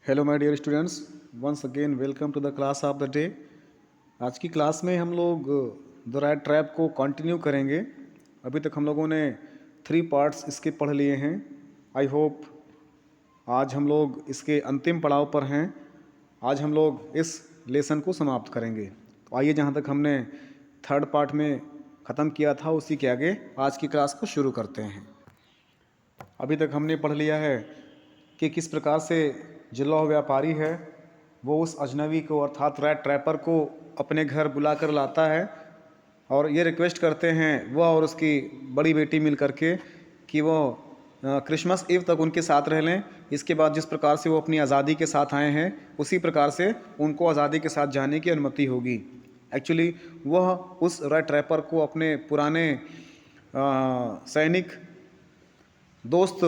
Hello my dear students, once again welcome to the class of the day. आज की class में हम लोग द रैट ट्रैप को कंटिन्यू करेंगे। अभी तक हम लोगों ने 3 पार्ट्स इसके पढ़ लिए हैं। आई होप आज हम लोग इसके अंतिम पड़ाव पर हैं। आज हम लोग इस लेसन को समाप्त करेंगे। तो आइए, जहाँ तक हमने 3rd पार्ट में ख़त्म किया था उसी के आगे आज की क्लास को शुरू करते हैं। अभी तक हमने पढ़ लिया है कि किस प्रकार से जो लौह व्यापारी है वो उस अजनबी को अर्थात रैट ट्रैपर को अपने घर बुला कर लाता है और ये रिक्वेस्ट करते हैं वह और उसकी बड़ी बेटी मिल करके कि वो क्रिसमस ईव तक उनके साथ रह लें। इसके बाद जिस प्रकार से वो अपनी आज़ादी के साथ आए हैं उसी प्रकार से उनको आज़ादी के साथ जाने की अनुमति होगी। एक्चुअली वह उस रैट ट्रैपर को अपने पुराने सैनिक दोस्त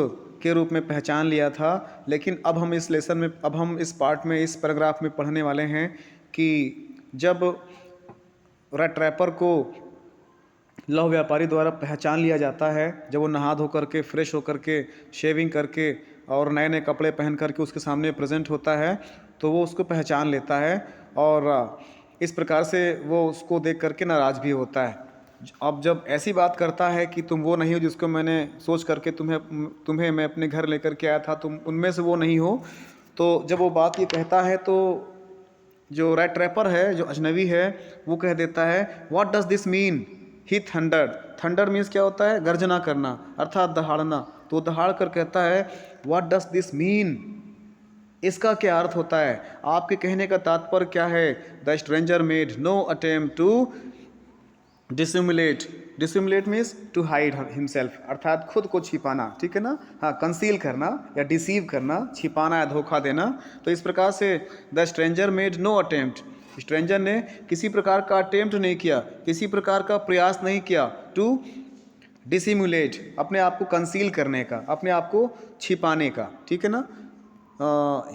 के रूप में पहचान लिया था, लेकिन अब हम इस लेसन में, अब हम इस पार्ट में, इस पैराग्राफ में पढ़ने वाले हैं कि जब रैट ट्रैपर को लौह व्यापारी द्वारा पहचान लिया जाता है, जब वो नहा धो करके, फ्रेश होकर के, शेविंग करके और नए नए कपड़े पहन करके उसके सामने प्रेजेंट होता है, तो वो उसको पहचान लेता है और इस प्रकार से वो उसको देख करके नाराज़ भी होता है। अब जब ऐसी बात करता है कि तुम वो नहीं हो जिसको मैंने सोच करके तुम्हें मैं अपने घर लेकर के आया था, तुम उनमें से वो नहीं हो, तो जब वो बात ये कहता है तो जो रैट ट्रैपर है, जो अजनबी है, वो कह देता है what does this mean. He thundered. Thunder means क्या होता है? गर्जना करना, अर्थात दहाड़ना। तो दहाड़ कर कहता है व्हाट डज दिस मीन, इसका क्या अर्थ होता है? आपके कहने का तात्पर्य क्या है? The stranger made no attempt to dissimulate. Dissimulate means to hide himself, अर्थात खुद को छिपाना, ठीक है ना? हाँ, कंसील करना या डिसीव करना, छिपाना या धोखा देना। तो इस प्रकार से the stranger made no attempt, stranger ने किसी प्रकार का अटेम्प्ट नहीं किया, किसी प्रकार का प्रयास नहीं किया टू डिसिमुलेट, अपने आप को कंसील करने का, अपने आप को छिपाने का, ठीक है ना?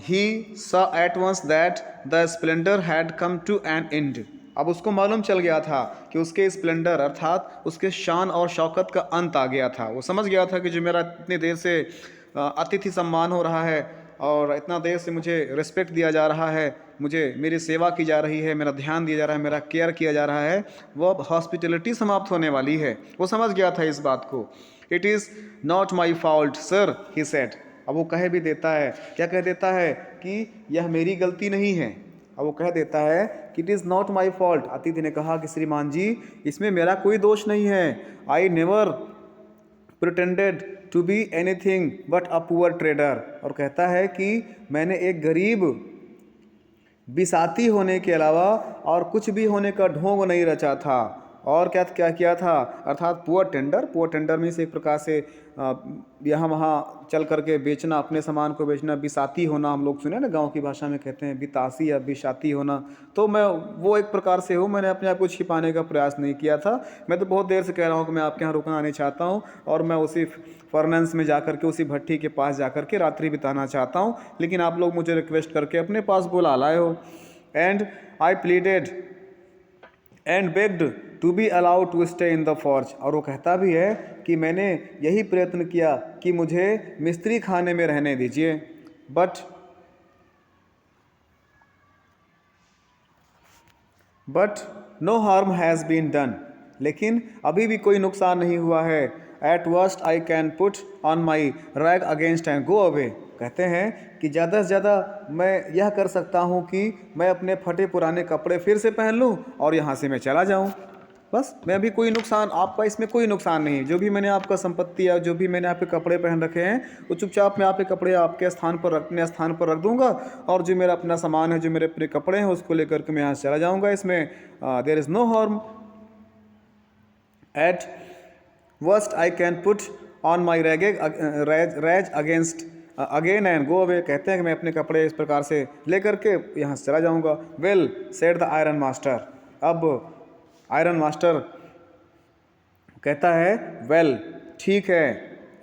ही saw at once that the splendor had come to an end। अब उसको मालूम चल गया था कि उसके स्प्लेंडर अर्थात उसके शान और शौकत का अंत आ गया था। वो समझ गया था कि जो मेरा इतनी देर से अतिथि सम्मान हो रहा है और इतना देर से मुझे रिस्पेक्ट दिया जा रहा है, मुझे मेरी सेवा की जा रही है, मेरा ध्यान दिया जा रहा है, मेरा केयर किया जा रहा है, वो अब हॉस्पिटलिटी समाप्त होने वाली है। वो समझ गया था इस बात को। It is not my fault sir, he said. अब वो कह भी देता है, क्या कह देता है? कि यह मेरी गलती नहीं है। अब वो कह देता है कि it is not my fault. अतिथि ने कहा कि श्रीमान जी, इसमें मेरा कोई दोष नहीं है। I never pretended to be anything but a poor trader. और कहता है कि मैंने एक गरीब बिसाती होने के अलावा और कुछ भी होने का ढोंग नहीं रचा था। और क्या क्या किया था? अर्थात पुअर टेंडर। पुअर टेंडर में से एक प्रकार से यहाँ वहाँ चल करके बेचना, अपने सामान को बेचना, बिसाती होना, हम लोग सुने ना, गांव की भाषा में कहते हैं बितासी या बिसाती होना। तो मैं वो एक प्रकार से हूँ, मैंने अपने आप को छिपाने का प्रयास नहीं किया था। मैं तो बहुत देर से कह रहा हूँ कि मैं आपके यहाँ रुकना नहीं चाहता हूँ और मैं उसी फर्नेंस में जा करके, उसी भट्टी के पास जा करके रात्रि बिताना चाहता हूँ, लेकिन आप लोग मुझे रिक्वेस्ट करके अपने पास बुला लाए हो। And I pleaded and begged to be allowed to stay in the forge. और वो कहता भी है कि मैंने यही प्रयत्न किया कि मुझे मिस्त्री खाने में रहने दीजिए, but no harm has been done. लेकिन अभी भी कोई नुकसान नहीं हुआ है। At worst I can put on my rag against and go away. कहते हैं कि ज़्यादा से ज़्यादा मैं यह कर सकता हूँ कि मैं अपने फटे पुराने कपड़े फिर से पहन लूँ और यहाँ से मैं चला जाऊँ। बस, मैं अभी कोई नुकसान, आपका इसमें कोई नुकसान नहीं। जो भी मैंने आपका संपत्ति या जो भी मैंने आपके कपड़े पहन रखे हैं, वो चुपचाप मैं आपके कपड़े आपके स्थान पर, अपने स्थान पर रख दूंगा और जो मेरा अपना सामान है, जो मेरे अपने कपड़े हैं, उसको लेकर के मैं यहाँ से चला जाऊँगा। इसमें there is no harm. At worst I can put on my rags against again and go away. कहते हैं कि मैं अपने कपड़े इस प्रकार से लेकर के यहाँ से चला जाऊँगा। Well said the iron master. अब आयरन मास्टर कहता है वेल, ठीक है,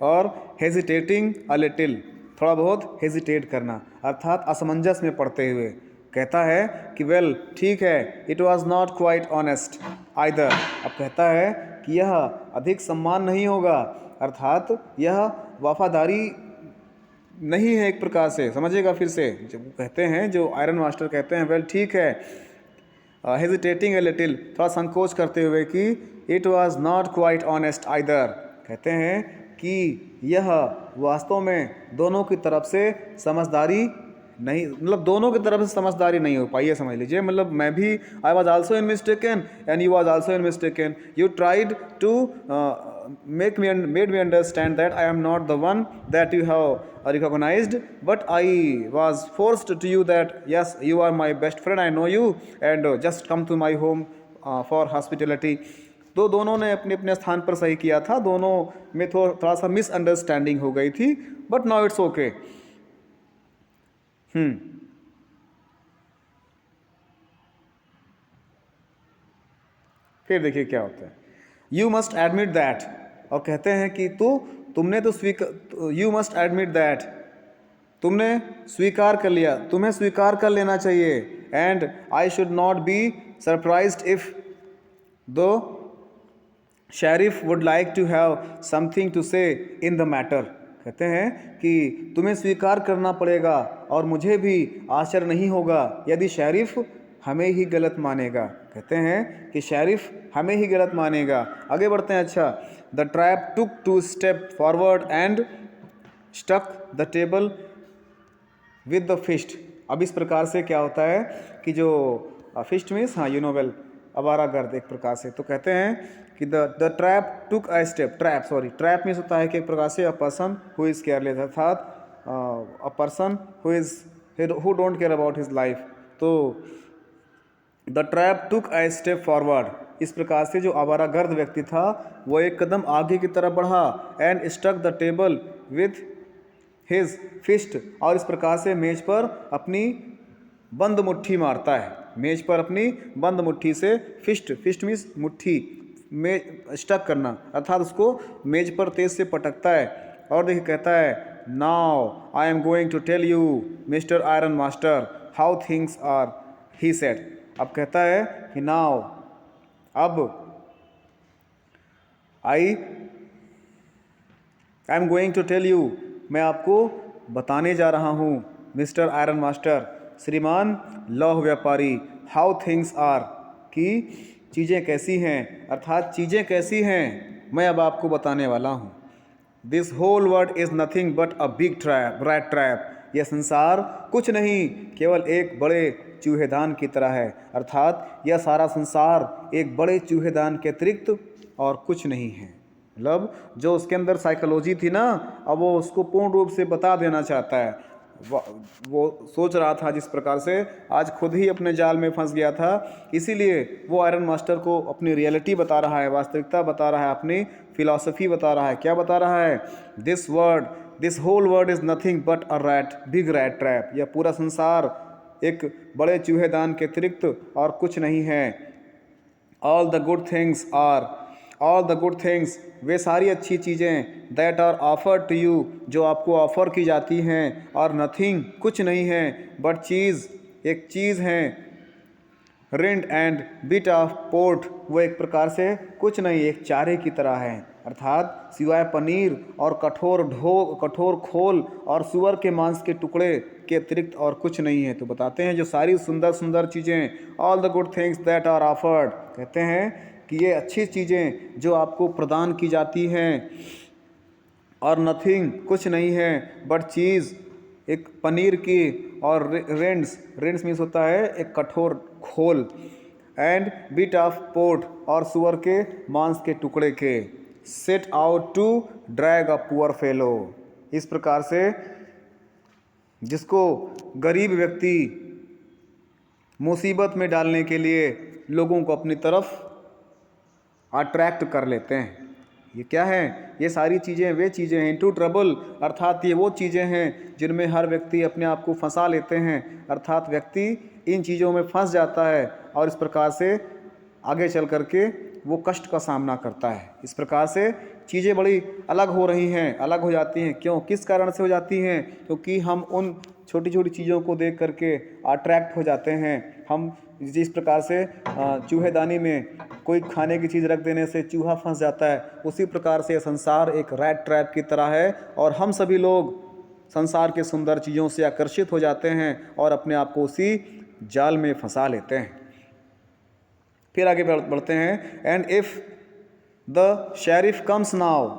और हेजिटेटिंग अ लिटिल, थोड़ा बहुत हेजिटेट करना, अर्थात असमंजस में पड़ते हुए कहता है कि वेल, ठीक है, it was not quite honest either. अब कहता है कि यह अधिक सम्मान नहीं होगा, अर्थात यह वफादारी नहीं है एक प्रकार से, समझिएगा फिर से। जब वो कहते हैं, जो आयरन मास्टर कहते हैं, वेल ठीक है, हेजिटेटिंग ए लिटिल, थोड़ा संकोच करते हुए, कि it was not quite honest either, कहते हैं कि यह वास्तव में दोनों की तरफ से समझदारी नहीं, मतलब दोनों की तरफ से समझदारी नहीं हो पाई है, समझ लीजिए। मतलब मैं भी, I was also in mistaken and you was also in mistaken, you tried to made me understand that I am not the one that you have recognized, but I was forced to you that yes, you are my best friend, I know you, and just come to my home for hospitality। तो दोनों ने अपने अपने स्थान पर सही किया था, दोनों में थोड़ा सा मिसअंडरस्टैंडिंग हो गई थी, बट नाउ इट्स ओके। फिर देखिए क्या होता है, यू मस्ट एडमिट दैट, और कहते हैं कि तुमने तो यू मस्ट एडमिट दैट, तुमने स्वीकार कर लिया, तुम्हें स्वीकार कर लेना चाहिए। And I should not be surprised if the sheriff would like to have something to say in the matter, कहते हैं कि तुम्हें स्वीकार करना पड़ेगा, और मुझे भी आश्चर्य नहीं होगा यदि शेरिफ हमें ही गलत मानेगा, कहते हैं कि शेरिफ हमें ही गलत मानेगा। आगे बढ़ते हैं। अच्छा, the tramp took two steps forward and stuck the table with the fist. अब इस प्रकार से क्या होता है कि जो फिस्ट मीन्स, हाँ, यू नो वेल, अवारागर्द एक प्रकार से। तो कहते हैं कि the tramp took a step, tramp means होता है कि एक प्रकार से a person who is careless, अर्थात a person who don't care about his life. तो the tramp took a step forward, इस प्रकार से जो आवारागर्द व्यक्ति था वो एक कदम आगे की तरफ बढ़ा, and stuck the table with his fist, और इस प्रकार से मेज पर अपनी बंद मुट्ठी मारता है, मेज पर अपनी बंद मुट्ठी से, फिस्ट मीन्स मुट्ठी में स्टक करना, अर्थात उसको मेज पर तेज से पटकता है। और देखिए कहता है, now I am going to tell you mister iron master how things are, he said. अब कहता है कि नाउ, अब I am going to tell you, मैं आपको बताने जा रहा हूँ, मिस्टर आयरन मास्टर, श्रीमान लौह व्यापारी, हाउ थिंग्स आर, कि चीज़ें कैसी हैं, अर्थात चीज़ें कैसी हैं, मैं अब आपको बताने वाला हूँ। This whole world is nothing but a big trap, rat trap, यह संसार कुछ नहीं, केवल एक बड़े चूहेदान की तरह है, अर्थात यह सारा संसार एक बड़े चूहेदान के अतिरिक्त और कुछ नहीं है। मतलब जो उसके अंदर साइकोलॉजी थी ना, अब वो उसको पूर्ण रूप से बता देना चाहता है। वो सोच रहा था जिस प्रकार से, आज खुद ही अपने जाल में फंस गया था, इसीलिए वो आयरन मास्टर को अपनी रियलिटी बता रहा है, वास्तविकता बता रहा है, अपनी फिलॉसफी बता रहा है। क्या बता रहा है? This whole world is nothing but a big rat trap, यह पूरा संसार एक बड़े चूहेदान के अतिरिक्त और कुछ नहीं है। ऑल द गुड थिंग्स, वे सारी अच्छी चीज़ें, that are offered to you, जो आपको ऑफ़र की जाती हैं, और नथिंग, कुछ नहीं है, बट एक चीज़ है, rind and bit of port, वो एक प्रकार से कुछ नहीं, एक चारे की तरह है, अर्थात सिवाय पनीर और कठोर खोल और सुअर के मांस के टुकड़े के अतिरिक्त और कुछ नहीं है। तो बताते हैं जो सारी सुंदर सुंदर चीज़ें, all the good things that are offered, कहते हैं कि ये अच्छी चीज़ें जो आपको प्रदान की जाती हैं, और नथिंग, कुछ नहीं है, बट चीज़, एक पनीर की, और रेंड्स मीन्स होता है एक कठोर खोल, एंड बिट ऑफ पोर्ट, और सुअर के मांस के टुकड़े के, set out to drag a poor fellow, इस प्रकार से जिसको गरीब व्यक्ति मुसीबत में डालने के लिए लोगों को अपनी तरफ अट्रैक्ट कर लेते हैं। ये क्या है? ये सारी चीज़ें वे चीज़ें हैं, इनटू ट्रबल, अर्थात ये वो चीज़ें हैं जिनमें हर व्यक्ति अपने आप को फंसा लेते हैं, अर्थात व्यक्ति इन चीज़ों में फंस जाता है, और इस प्रकार से आगे चल करके वो कष्ट का सामना करता है। इस प्रकार से चीज़ें बड़ी अलग हो रही हैं, अलग हो जाती हैं। क्यों, किस कारण से हो जाती हैं? क्योंकि हम उन छोटी छोटी चीज़ों को देख करके अट्रैक्ट हो जाते हैं। हम जिस प्रकार से चूहेदानी में कोई खाने की चीज़ रख देने से चूहा फंस जाता है, उसी प्रकार से संसार एक रैट ट्रैप की तरह है, और हम सभी लोग संसार के सुंदर चीज़ों से आकर्षित हो जाते हैं और अपने आप को उसी जाल में फंसा लेते हैं। फिर आगे बढ़ते हैं। And if the sheriff comes now,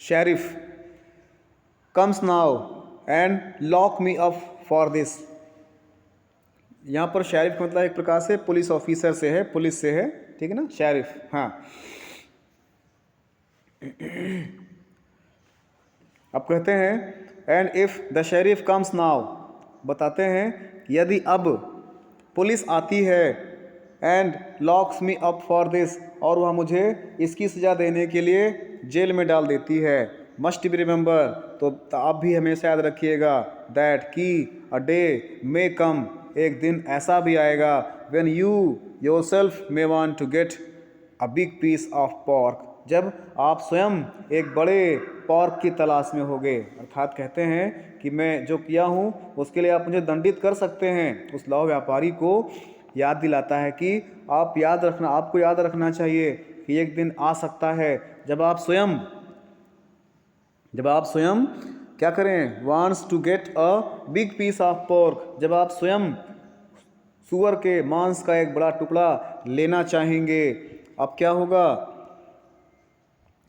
sheriff comes now and lock me up for this. यहाँ पर शेरिफ मतलब एक प्रकार से पुलिस ऑफिसर से है, पुलिस से है, ठीक है ना, शेरिफ। हाँ, अब कहते हैं and if the sheriff comes now, बताते हैं यदि अब पुलिस आती है, and locks me up for this, और वह मुझे इसकी सज़ा देने के लिए जेल में डाल देती है। मस्ट बी रिमेंबर, तो आप भी हमेशा याद रखिएगा, दैट कि अ डे मे कम, एक दिन ऐसा भी आएगा, when you yourself may want to get a big piece of pork, जब आप स्वयं एक बड़े पॉर्क की तलाश में होगे। अर्थात कहते हैं कि मैं जो किया हूँ उसके लिए आप मुझे दंडित कर सकते हैं। उस लौह व्यापारी को याद दिलाता है कि आपको याद रखना चाहिए कि एक दिन आ सकता है जब आप स्वयं क्या करें, wants to get a big piece of pork, जब आप स्वयं सूअर के मांस का एक बड़ा टुकड़ा लेना चाहेंगे। अब क्या होगा,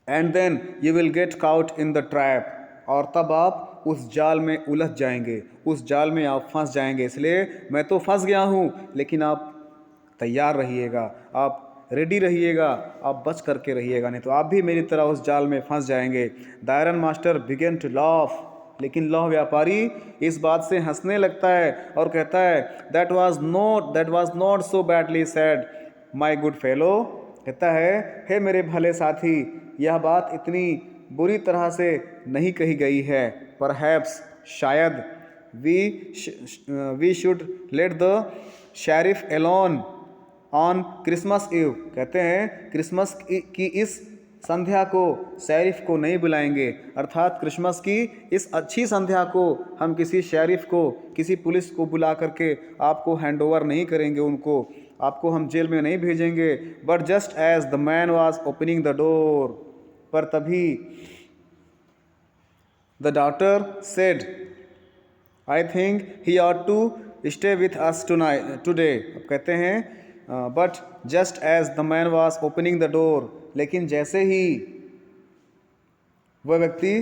and then you will get caught in the trap, और तब आप उस जाल में उलझ जाएंगे, उस जाल में आप फंस जाएंगे। इसलिए मैं तो फंस गया हूँ, लेकिन आप तैयार रहिएगा, आप रेडी रहिएगा, आप बच करके रहिएगा, नहीं तो आप भी मेरी तरह उस जाल में फंस जाएंगे। The iron master began to laugh, लेकिन लौह व्यापारी इस बात से हंसने लगता है और कहता है that was not so badly said my good fellow, कहता है हे मेरे भले साथी, यह बात इतनी बुरी तरह से नहीं कही गई है। परहैप्स, शायद, we should let the sheriff alone on Christmas Eve, कहते हैं क्रिसमस की इस संध्या को शेरिफ को नहीं बुलाएंगे, अर्थात क्रिसमस की इस अच्छी संध्या को हम किसी शेरिफ को, किसी पुलिस को बुला करके आपको हैंडओवर नहीं करेंगे, उनको आपको हम जेल में नहीं भेजेंगे। But just as the man was opening the door, पर तभी the daughter said I think he ought to stay with us today. अब कहते हैं but just as the man was opening the door, लेकिन जैसे ही वह व्यक्ति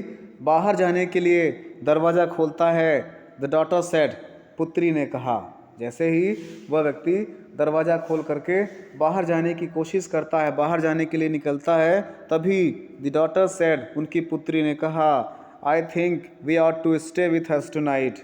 बाहर जाने के लिए दरवाज़ा खोलता है, द डॉटर सेड, पुत्री ने कहा, जैसे ही वह व्यक्ति दरवाज़ा खोल करके बाहर जाने की कोशिश करता है, बाहर जाने के लिए निकलता है, तभी द डॉटर सेड, उनकी पुत्री ने कहा, I think we ought to stay with us tonight,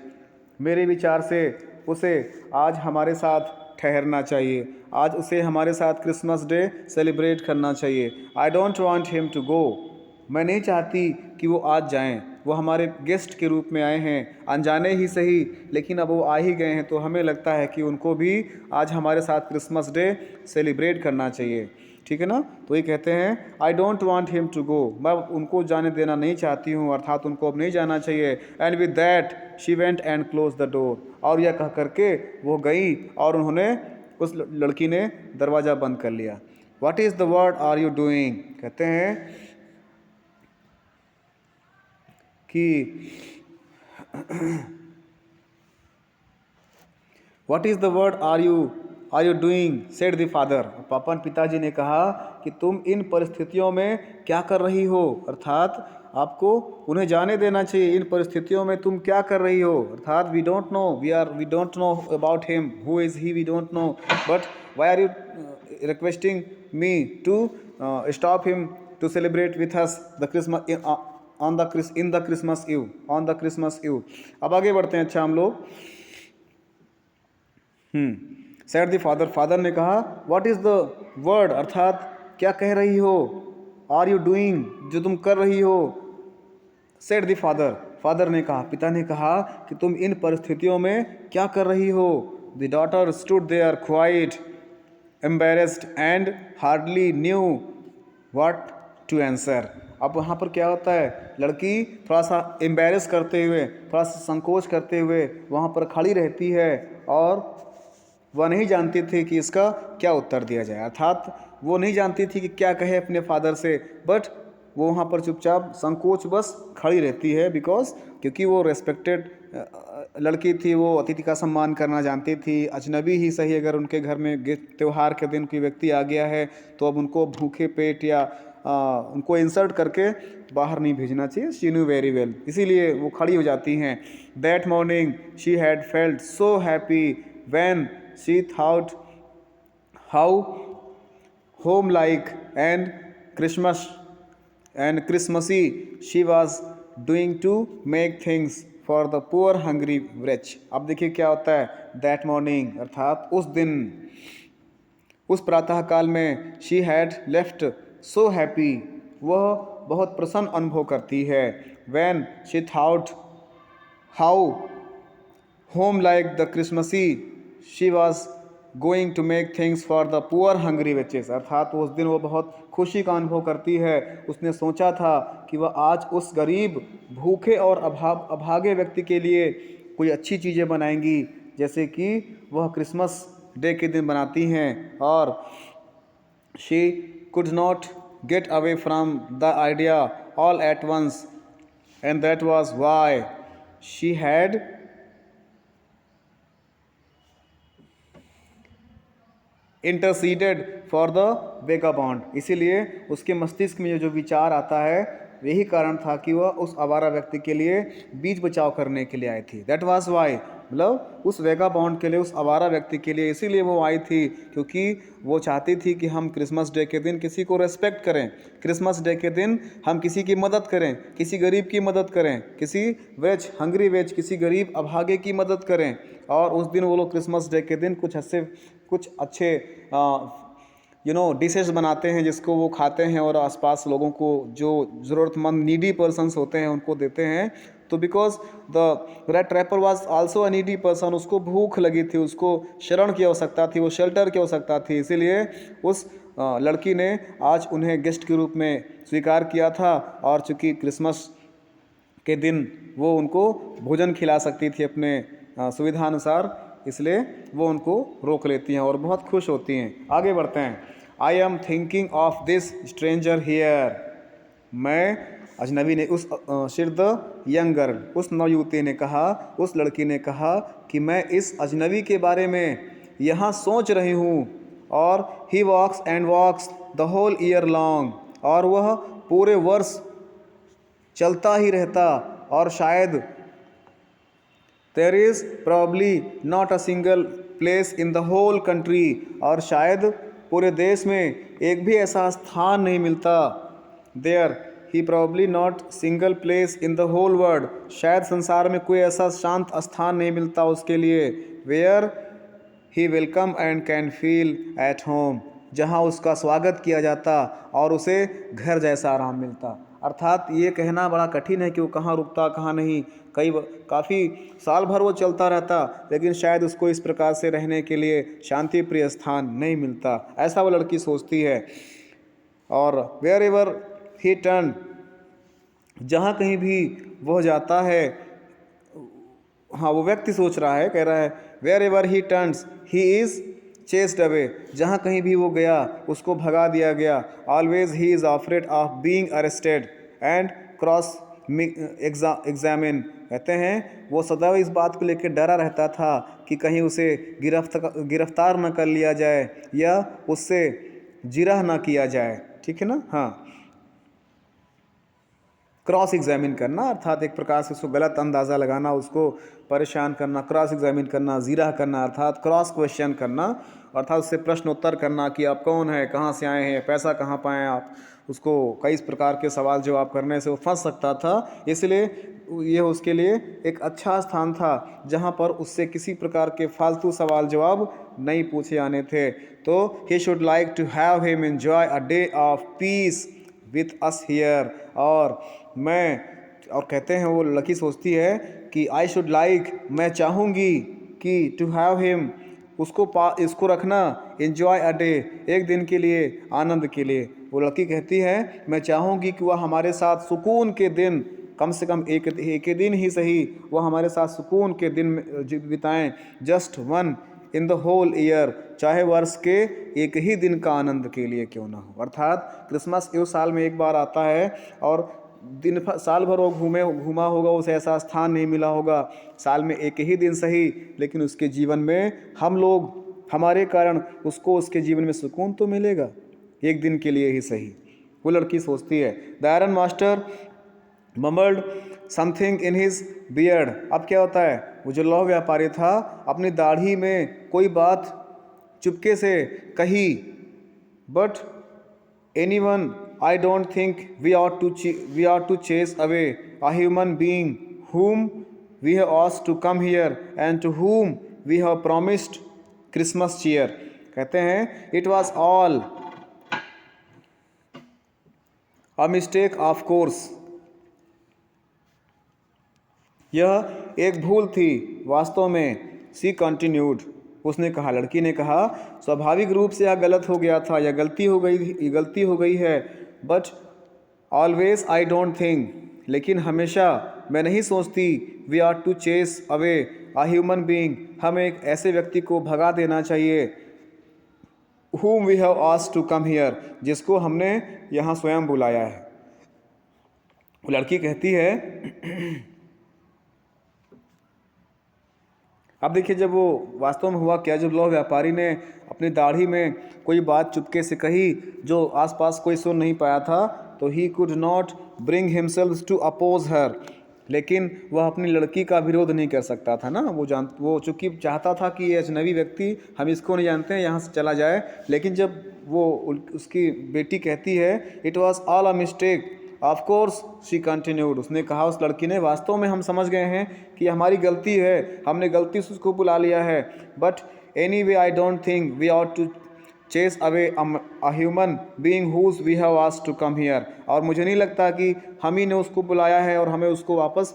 मेरे विचार से उसे आज हमारे साथ ठहरना चाहिए, आज उसे हमारे साथ क्रिसमस डे सेलिब्रेट करना चाहिए। I don't want him to go, मैं नहीं चाहती कि वो आज जाएं, वो हमारे गेस्ट के रूप में आए हैं, अनजाने ही सही, लेकिन अब वो आ ही गए हैं तो हमें लगता है कि उनको भी आज हमारे साथ क्रिसमस डे सेलिब्रेट करना चाहिए, ठीक है ना। तो ये कहते हैं I don't want him to go, मैं उनको जाने देना नहीं चाहती हूँ, अर्थात उनको अब नहीं जाना चाहिए। And with that she went and close the door, और यह कह करके वो गई और उन्होंने, उस लड़की ने दरवाज़ा बंद कर लिया। What is the word are you doing, कहते हैं कि what is the word are you doing, said the father, पिताजी ने कहा कि तुम इन परिस्थितियों में क्या कर रही हो, अर्थात आपको उन्हें जाने देना चाहिए, इन परिस्थितियों में तुम क्या कर रही हो, अर्थात we don't know about him, who is he, we don't know, but why are you requesting me to stop him to celebrate with us the Christmas in the Christmas Eve, on the Christmas Eve. अब आगे बढ़ते हैं। अच्छा, हम लोग said the father ने कहा what is the word, अर्थात क्या कह रही हो, आर यू डूइंग, जो तुम कर रही हो। सेड द फादर ने कहा, पिता ने कहा कि तुम इन परिस्थितियों में क्या कर रही हो। The daughter stood there quite embarrassed and hardly knew what to answer. अब वहाँ पर क्या होता है, लड़की थोड़ा सा एम्बेरस करते हुए, थोड़ा सा संकोच करते हुए वहाँ पर खड़ी रहती है और वह नहीं जानती थी कि इसका क्या उत्तर दिया जाए, अर्थात वो नहीं जानती थी कि क्या कहे अपने फादर से, बट वो वहाँ पर चुपचाप संकोच बस खड़ी रहती है, बिकॉज क्योंकि वो रेस्पेक्टेड लड़की थी, वो अतिथि का सम्मान करना जानती थी। अजनबी ही सही, अगर उनके घर में त्यौहार के दिन कोई व्यक्ति आ गया है तो अब उनको भूखे पेट या उनको इंसल्ट करके बाहर नहीं भेजना चाहिए। शी न्यू वेरी वेल, इसीलिए वो खड़ी हो जाती हैं। That morning she had felt so happy when she thought how home like and Christmas and Christmassy she was doing to make things for the poor hungry wretch। अब देखिए क्या होता है, that morning अर्थात उस दिन, उस प्रातः काल में she had left so happy, वह बहुत प्रसन्न अनुभव करती है। when she thought how home like the Christmassy she was going to make things for the poor hungry wretches, अर्थात उस दिन वो बहुत खुशी का अनुभव करती है। उसने सोचा था कि वह आज उस गरीब, भूखे और अभागे व्यक्ति के लिए कोई अच्छी चीज़ें बनाएंगी, जैसे कि वह क्रिसमस डे के दिन बनाती हैं। और she could not get away from the idea all at once, and that was why she had interceded for the vagabond. इसीलिए उसके मस्तिष्क में जो विचार आता है, यही कारण था कि वह उस आवारा व्यक्ति के लिए बीच बचाव करने के लिए आई थी। दैट वाज वाई, मतलब उस वेगाबॉन्ड के लिए, उस आवारा व्यक्ति के लिए इसीलिए वो आई थी, क्योंकि वो चाहती थी कि हम क्रिसमस डे के दिन किसी को रेस्पेक्ट करें, क्रिसमस डे के दिन हम किसी की मदद करें, किसी गरीब की मदद करें, किसी वेज हंग्री वेज, किसी गरीब अभागे की मदद करें। और उस दिन वो लोग क्रिसमस डे के दिन कुछ अच्छे डिशेस बनाते हैं, जिसको वो खाते हैं और आसपास लोगों को, जो ज़रूरतमंद नीडी पर्सन्स होते हैं, उनको देते हैं। तो because the red trapper was also a needy person, उसको भूख लगी थी, उसको शरण की आवश्यकता थी, वो शेल्टर की आवश्यकता थी, इसीलिए उस लड़की ने आज उन्हें गेस्ट के रूप में स्वीकार किया था। और चूँकि क्रिसमस के दिन वो उनको भोजन खिला सकती थी अपने सुविधानुसार, इसलिए वो उनको रोक लेती हैं और बहुत खुश होती हैं। आगे बढ़ते हैं। I am thinking of this stranger here, मैं अजनबी ने उस शिर्द यंग गर्ल, उस नवयुवती ने कहा, उस लड़की ने कहा कि मैं इस अजनबी के बारे में यहाँ सोच रही हूँ। और he walks and walks the whole year long, और वह पूरे वर्ष चलता ही रहता, और शायद there is probably not a single place in the whole country, और शायद पूरे देश में एक भी ऐसा स्थान नहीं मिलता। there he probably not single place in the whole world, शायद संसार में कोई ऐसा शांत स्थान नहीं मिलता उसके लिए। where he welcome and can feel at home, जहाँ उसका स्वागत किया जाता और उसे घर जैसा आराम मिलता। अर्थात ये कहना बड़ा कठिन है कि वो कहाँ रुकता, कहाँ नहीं। काफ़ी साल भर वो चलता रहता, लेकिन शायद उसको इस प्रकार से रहने के लिए शांति प्रिय स्थान नहीं मिलता, ऐसा वो लड़की सोचती है। और वेयर एवर ही टर्न, जहाँ कहीं भी वह जाता है, हाँ वो व्यक्ति सोच रहा है, कह रहा है wherever he turns he is chased away, जहाँ कहीं भी वो गया उसको भगा दिया गया। Always he is afraid of being arrested and cross examine, कहते हैं वो सदैव इस बात को लेकर डरा रहता था कि कहीं उसे गिरफ्तार न कर लिया जाए या उससे जिरह न किया जाए। ठीक है ना, हाँ। क्रॉस एग्जामिन करना अर्थात एक प्रकार से उसको गलत अंदाज़ा लगाना, उसको परेशान करना। क्रॉस एग्जामिन करना, जीरा करना अर्थात क्रॉस क्वेश्चन करना, अर्थात उससे प्रश्नोत्तर करना कि आप कौन है, कहाँ से आए हैं, पैसा कहाँ पाएँ आप। उसको कई प्रकार के सवाल जवाब करने से वो फंस सकता था, इसलिए ये उसके लिए एक अच्छा स्थान था जहाँ पर उससे किसी प्रकार के फालतू सवाल जवाब नहीं पूछे जाने थे। तो he should like to have him enjoy a day of peace with us here, और कहते हैं वो लड़की सोचती है कि आई शुड लाइक, मैं चाहूँगी कि टू हैव हिम, इसको रखना, एंजॉय अ डे, एक दिन के लिए, आनंद के लिए। वो लड़की कहती है मैं चाहूँगी कि वह हमारे साथ सुकून के दिन, कम से कम एक दिन ही सही, वह हमारे साथ सुकून के दिन बिताएं। Just one in the whole year, चाहे वर्ष के एक ही दिन का आनंद के लिए क्यों ना हो। अर्थात क्रिसमस उस साल में एक बार आता है और साल भर वो घूमा होगा, उसे ऐसा स्थान नहीं मिला होगा, साल में एक ही दिन सही, लेकिन उसके जीवन में हम लोग हमारे कारण उसको उसके जीवन में सुकून तो मिलेगा, एक दिन के लिए ही सही। वो लड़की सोचती है। The iron master mumbled something in his beard. अब क्या होता है, वो जो लौह व्यापारी था अपनी दाढ़ी में कोई बात चुपके से कही। But anyone, I don't think we ought to chase away a human being whom we have asked to come here and to whom we have promised Christmas cheer। कहते हैं it was all a mistake of course। यह एक भूल थी वास्तव में। सी continued, उसने कहा, लड़की ने कहा, स्वाभाविक रूप से यह गलत हो गया था, यह गलती हो गई है। But always I don't think, लेकिन हमेशा मैं नहीं सोचती, we are to chase away a human being, हमें एक ऐसे व्यक्ति को भगा देना चाहिए, whom we have asked to come here, जिसको हमने यहाँ स्वयं बुलाया है। वो लड़की कहती है, अब देखिए जब वो वास्तव में हुआ क्या, जब लौह व्यापारी ने अपनी दाढ़ी में कोई बात चुपके से कही जो आसपास कोई सुन नहीं पाया था, तो he could not bring himself to oppose her, लेकिन वह अपनी लड़की का विरोध नहीं कर सकता था ना। वो चूँकि चाहता था कि ये अजनबी व्यक्ति, हम इसको नहीं जानते हैं, यहाँ से चला जाए। लेकिन जब वो उसकी बेटी कहती है it was all a mistake, of course she continued, उसने कहा, उस लड़की ने, वास्तव में हम समझ गए हैं कि हमारी गलती है, हमने गलती से उसको बुला लिया है। But anyway I don't think we ought to chase away a human being whose we have asked to come here. और मुझे नहीं लगता कि हम ही ने उसको बुलाया है और हमें उसको वापस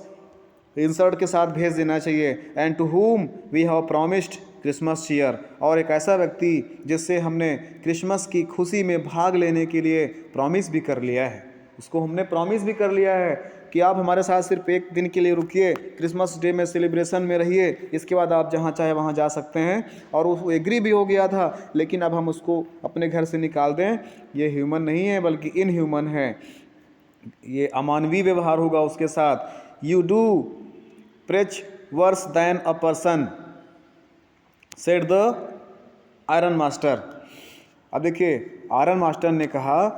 इंसर्ट के साथ भेज देना चाहिए। And to whom we have promised Christmas cheer, और एक ऐसा व्यक्ति जिससे हमने क्रिसमस की खुशी में भाग लेने के लिए प्रॉमिस भी कर लिया है, उसको हमने प्रॉमिस भी कर लिया है कि आप हमारे साथ सिर्फ एक दिन के लिए रुकिए, क्रिसमस डे में सेलिब्रेशन में रहिए, इसके बाद आप जहाँ चाहे वहाँ जा सकते हैं। और वो एग्री भी हो गया था, लेकिन अब हम उसको अपने घर से निकाल दें, ये ह्यूमन नहीं है बल्कि इनह्यूमन है, ये अमानवीय व्यवहार होगा उसके साथ। You do preach worse than a person, said the iron master. अब देखिए आयरन मास्टर ने कहा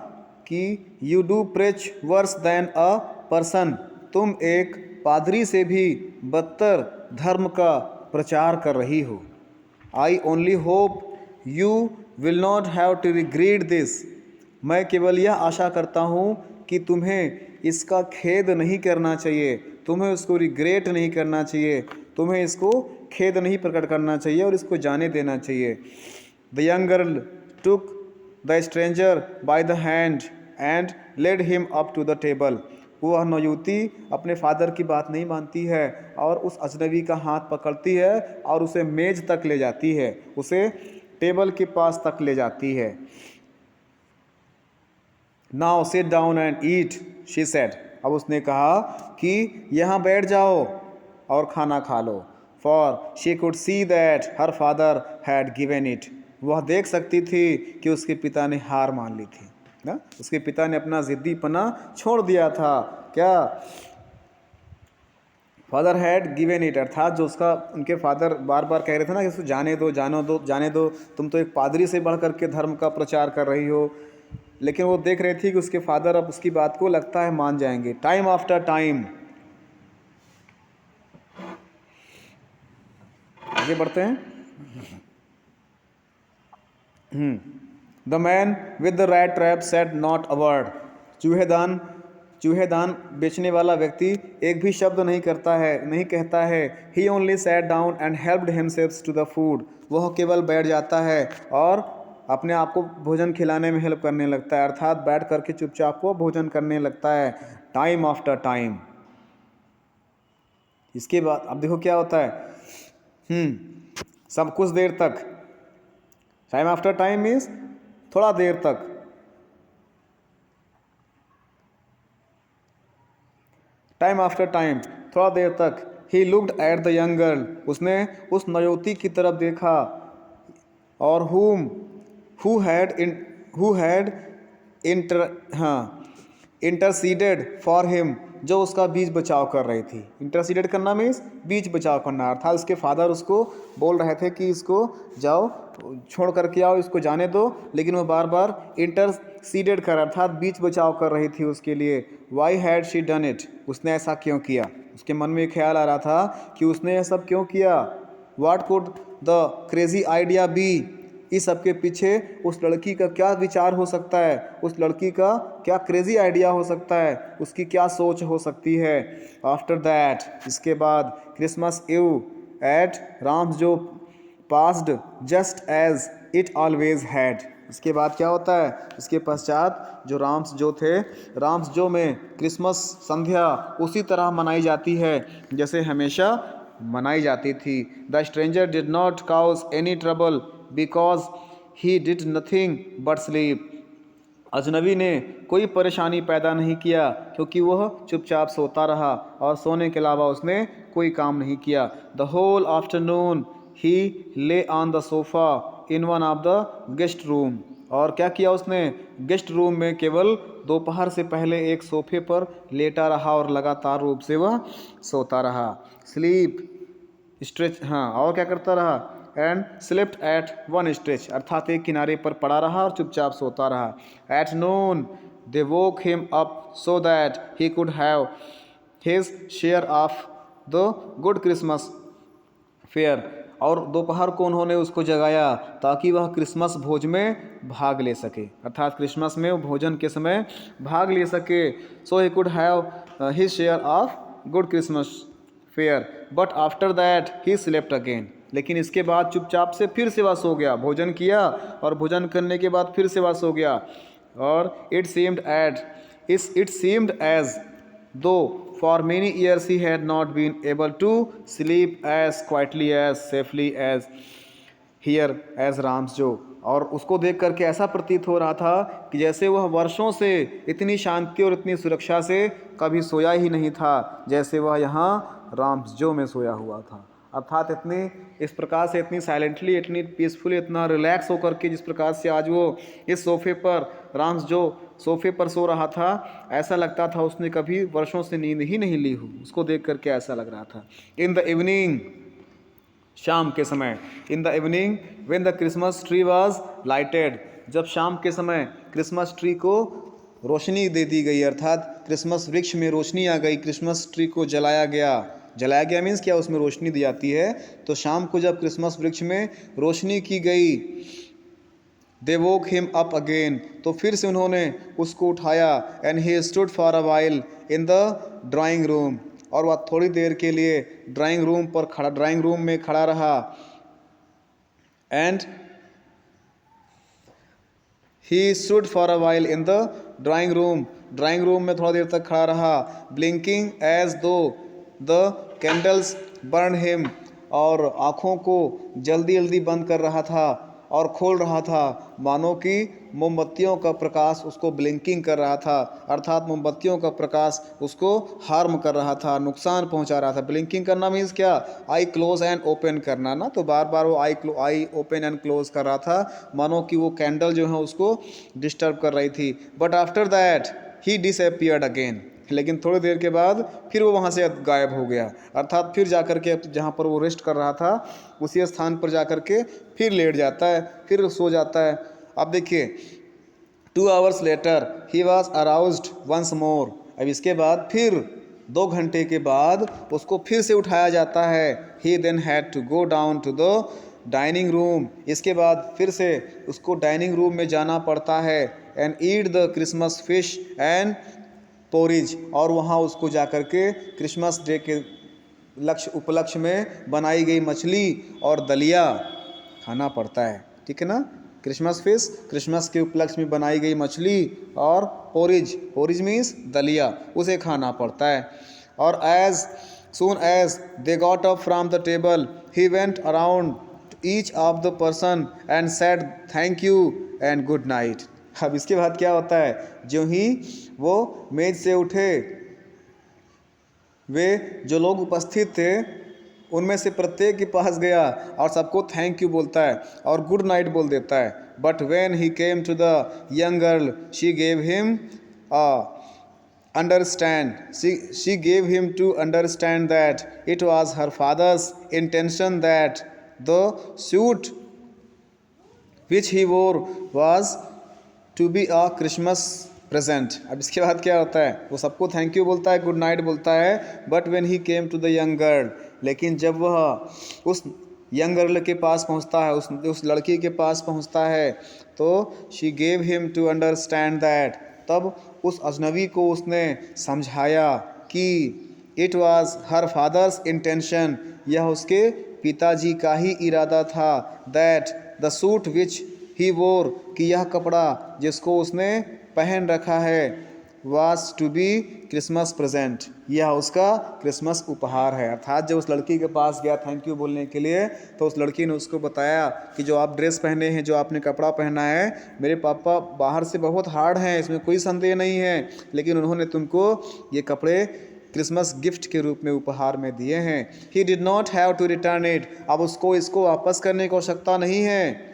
कि you do preach worse than a person, तुम एक पादरी से भी बदतर धर्म का प्रचार कर रही हो। I only hope you will not have to regret this, मैं केवल यह आशा करता हूँ कि तुम्हें इसका खेद नहीं करना चाहिए, तुम्हें उसको रिग्रेट नहीं करना चाहिए, तुम्हें इसको खेद नहीं प्रकट करना चाहिए और इसको जाने देना चाहिए। The young girl took the stranger by the hand and led him up to the table. वह नौयुवती अपने फादर की बात नहीं मानती है और उस अजनबी का हाथ पकड़ती है और उसे मेज तक ले जाती है, उसे टेबल के पास तक ले जाती है। Now sit down and eat, she said. अब उसने कहा कि यहाँ बैठ जाओ और खाना खा लो। For she could see that her father had given it, वह देख सकती थी कि उसके पिता ने हार मान ली थी ना, उसके पिता ने अपना ज़िद्दीपना छोड़ दिया था। क्या फादर हैड गिवन इट, अर्थात जो उसका उनके फादर बार बार कह रहे थे ना कि उसको जाने दो जाने दो जाने दो, तुम तो एक पादरी से बढ़ करके धर्म का प्रचार कर रही हो। लेकिन वो देख रही थी कि उसके फादर अब उसकी बात को लगता है मान जाएंगे। टाइम आफ्टर टाइम, आगे बढ़ते हैं। The man with the rat trap said not a word, चूहेदान बेचने वाला व्यक्ति एक भी शब्द नहीं कहता है। He only sat down and helped himself to the food, वह केवल बैठ जाता है और अपने आप को भोजन खिलाने में हेल्प करने लगता है, अर्थात बैठ करके चुपचाप वो भोजन करने लगता है। टाइम आफ्टर टाइम, इसके बाद अब देखो क्या होता है। सब कुछ देर तक, टाइम आफ्टर टाइम मीन्स थोड़ा देर तक। टाइम आफ्टर टाइम, थोड़ा देर तक। He looked at the young girl, उसने उस नौयुवती की तरफ देखा। और who had interceded for him, जो उसका बीच बचाव कर रही थी। इंटरसीडेड करना मीन्स बीच बचाव करना, अर्थात उसके फादर उसको बोल रहे थे कि इसको जाओ छोड़ करके आओ, इसको जाने दो, लेकिन वो बार बार इंटरसीडेड कर, अर्थात बीच बचाव कर रही थी उसके लिए। Why had she done it, उसने ऐसा क्यों किया। उसके मन में ख्याल आ रहा था कि उसने यह सब क्यों किया। What could the crazy idea be, इस सब के पीछे उस लड़की का क्या विचार हो सकता है, उस लड़की का क्या क्रेजी आइडिया हो सकता है, उसकी क्या सोच हो सकती है। आफ्टर दैट, इसके बाद, क्रिसमस इव at Ramsjo passed just as it always had, इसके बाद क्या होता है, इसके पश्चात जो राम्स जो थे, राम्स जो में क्रिसमस संध्या उसी तरह मनाई जाती है जैसे हमेशा मनाई जाती थी। The stranger did not cause any trouble because he did nothing but sleep, अजनबी ने कोई परेशानी पैदा नहीं किया क्योंकि वह चुपचाप सोता रहा और सोने के अलावा उसने कोई काम नहीं किया। द होल आफ्टरनून ही ले on the sofa in one of the guest room, और क्या किया उसने, गेस्ट रूम में केवल दोपहर से पहले एक सोफे पर लेटा रहा और लगातार रूप से वह सोता रहा। स्लीप स्ट्रेच, हाँ, और क्या करता रहा, and slept at one stretch, अर्थात एक किनारे पर पड़ा रहा और चुपचाप सोता रहा। At noon they woke him up so that he could have his share of the good Christmas fair, और दोपहर को उन्होंने उसको जगाया ताकि वह क्रिसमस भोज में भाग ले सके, अर्थात क्रिसमस में वो भोजन के समय भाग ले सके। So he could have his share of good Christmas fare, but after that he slept again, लेकिन इसके बाद चुपचाप से फिर से वह सो गया। भोजन किया और भोजन करने के बाद फिर से वह सो गया। और it seemed as though for many years he had not been able to sleep as quietly as safely as here at Ramsjo, और उसको देख करके ऐसा प्रतीत हो रहा था कि जैसे वह वर्षों से इतनी शांति और इतनी सुरक्षा से कभी सोया ही नहीं था जैसे वह यहाँ राम्स जो में सोया हुआ था। अर्थात इतनी इस प्रकार से, इतनी साइलेंटली, इतनी पीसफुली, इतना रिलैक्स होकर के जिस प्रकार से आज वो इस सोफ़े पर, राम्स जो सोफ़े पर सो रहा था, ऐसा लगता था उसने कभी वर्षों से नींद ही नहीं ली हो। उसको देख करके ऐसा लग रहा था। इन द इवनिंग, शाम के समय, in the evening when the Christmas tree was lighted, जब शाम के समय क्रिसमस ट्री को रोशनी दे दी गई, अर्थात क्रिसमस वृक्ष में रोशनी आ गई, क्रिसमस ट्री को जलाया गया। जलाया गया मीन्स क्या, उसमें रोशनी दी जाती है। तो शाम को जब क्रिसमस वृक्ष में रोशनी की गई, दे वोक हिम अप अगेन, तो फिर से उन्होंने उसको उठाया। And he stood for a while in the drawing room, और वह थोड़ी देर के लिए ड्राइंग रूम में खड़ा रहा। And he stood for a while in the drawing room में थोड़ा देर तक खड़ा रहा। ब्लिंकिंग एज दो द कैंडल्स बर्न हिम, और आँखों को जल्दी जल्दी बंद कर रहा था और खोल रहा था, मानो कि मोमबत्तियों का प्रकाश उसको ब्लिंकिंग कर रहा था, अर्थात मोमबत्तियों का प्रकाश उसको हार्म कर रहा था, नुकसान पहुंचा रहा था। ब्लिंकिंग करना मीन्स क्या, आई क्लोज एंड ओपन करना ना, तो बार बार वो आई ओपन एंड क्लोज कर रहा था, मानो कि वो कैंडल जो है उसको डिस्टर्ब कर रही थी। But after that he disappeared again, लेकिन थोड़ी देर के बाद फिर वो वहाँ से गायब हो गया, अर्थात फिर जाकर के जहाँ पर वो रेस्ट कर रहा था उसी स्थान पर जाकर के फिर लेट जाता है, फिर सो जाता है। अब देखिए, 2 hours later he was aroused once more, अब इसके बाद फिर 2 घंटे के बाद उसको फिर से उठाया जाता है। He then had to go down to the dining room, इसके बाद फिर से उसको डाइनिंग रूम में जाना पड़ता है। And eat the Christmas fish and porridge, और वहाँ उसको जाकर के क्रिसमस डे के उपलक्ष्य में बनाई गई मछली और दलिया खाना पड़ता है, ठीक है ना। क्रिसमस फिश, क्रिसमस के उपलक्ष्य में बनाई गई मछली, और पोरिज मीन्स दलिया, उसे खाना पड़ता है। और as soon as they got up from the table he went around each of the person and said thank you and good night. अब इसके बाद क्या होता है, जो ही वो मेज से उठे, वे जो लोग उपस्थित थे उनमें से प्रत्येक के पास गया और सबको थैंक यू बोलता है और गुड नाइट बोल देता है. But when he came to the young girl she gave him she gave him to understand that it was her father's intention that the suit which he wore was to be a Christmas present. अब इसके बाद क्या होता है, वो सबको thank you बोलता है, गुड नाइट बोलता है. But when he came to the young girl, लेकिन जब वह उस यंग गर्ल के पास पहुंचता है, उस लड़की के पास पहुंचता है, तो she gave him to understand that, तब उस अजनबी को उसने समझाया कि it was her father's intention, यह उसके पिताजी का ही इरादा था. That the suit which he wore, कि यह कपड़ा जिसको उसने पहन रखा है, was to be Christmas present, यह उसका क्रिसमस उपहार है. अर्थात जब उस लड़की के पास गया थैंक यू बोलने के लिए, तो उस लड़की ने उसको बताया कि जो आप ड्रेस पहने हैं, जो आपने कपड़ा पहना है, मेरे पापा बाहर से बहुत हार्ड हैं, इसमें कोई संदेह नहीं है, लेकिन उन्होंने तुमको ये कपड़े क्रिसमस गिफ्ट के रूप में उपहार में दिए हैं. He did not have to return it, अब उसको इसको वापस करने की आवश्यकता नहीं है.